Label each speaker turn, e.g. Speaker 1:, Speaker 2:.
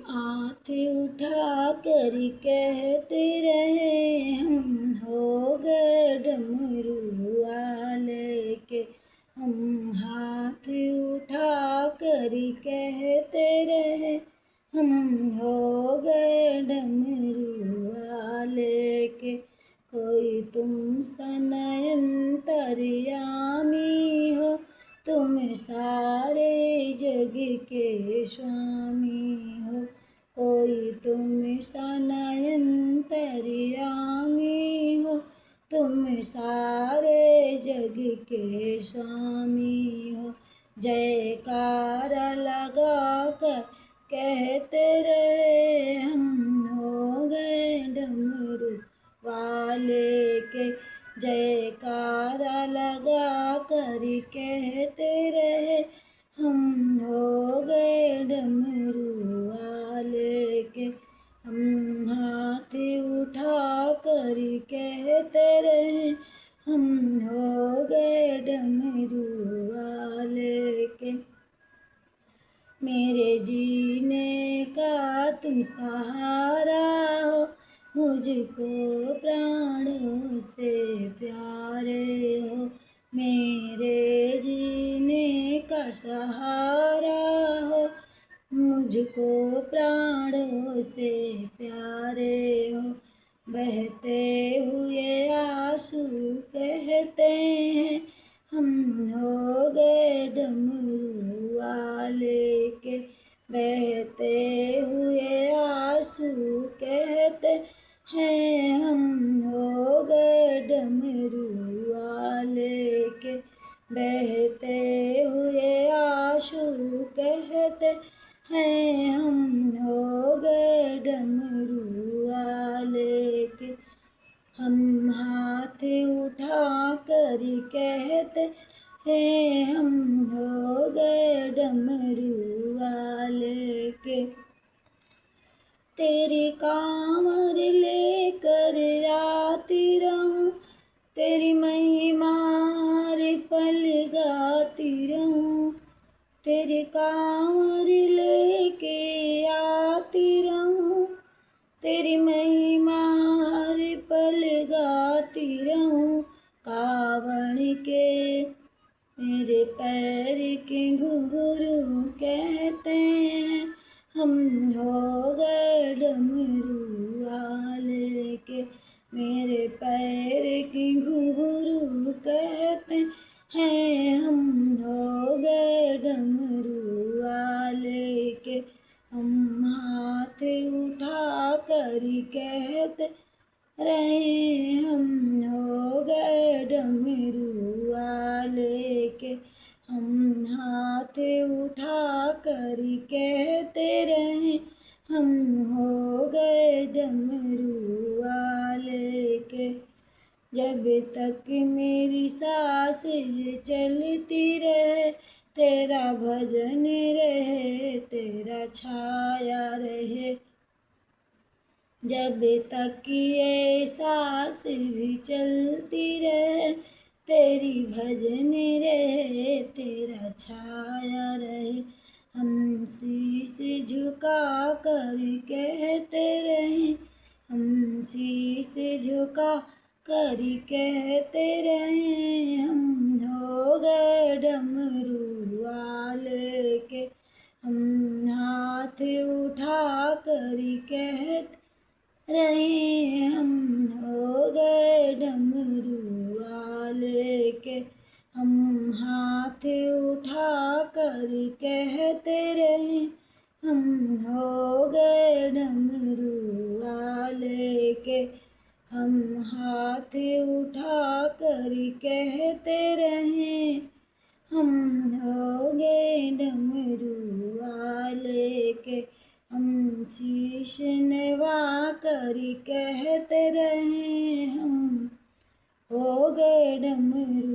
Speaker 1: हाथ उठा कर कहते रहे हम हो गए डमरू वाले के। हम हाथ उठा कर कहते रहे हम हो गए डमरू वाले के। कोई तुम सनयन अंतर्यामी हो, तुम सारे जग के स्वामी हो। कोई तुम सनयन अंतर्यामी हो, तुम सारे जग के स्वामी हो। जयकारा लगा कर कहते रहे हम हो गए डमरू वाले के। जयकारा लगा कर कहते रहे हम हो गए डमरू वाले के। हम हाथ उठा कर कहते रहे हम हो गए डमरू वाले के। मेरे जीने का तुम सहारा हो, मुझको प्राणों से प्यारे हो। मेरे जीने का सहारा हो, मुझको प्राणों से प्यारे हो। बहते हुए आंसू कहते हैं हम हो गए डमरू वाले के। बहते हुए आंसू कहते हैं हम हो गए डमरू वाले के। बहते हुए आंसू कहते हैं हम हो गए डमरू वाले के। हम हाथ उठा कर कहते हैं हम हो गए डमरू वाले के। तेरी कांवर लेकर आती रहूं, तेरी महिमा हर पल गाती रहूं। तेरी कांवर लेके आती रहूं, तेरी महिमा हर पल गाती रहूं। कांवड़ के मेरे पैर के घुंघरू कहते हैं हम हो गए डमरू वाले के। मेरे पैर के घुंघरू कहते हैं हम हो गए डमरू वाले के। हम हाथ उठा कर कहते रहे हम हो गए डमरू वाले के। हम हाथ उठा कर कहते रहे हम हो गए डमरू वाले के। जब तक मेरी सांस चलती रहे, तेरा भजन रहे, तेरा छाया रहे। जब तक ये सांस भी चलती रहे, तेरी भजन रहे, तेरा छाया रहे। हम शीश झुका कर कहते रहे हम शीश झुका कर कहते रहे हम हो गए डमरू वाले के। हम हाथ उठा कर कहते रहे हम हो गए डमरू वाले के। हम हाथ उठा कर कहते रहे हम हो गए डमरू वाले के। हम हाथ उठा कर कहते रहे हम हो गए डमरू वाले के। हम शीश नवा कर कहते रहे हम हो गए डमरू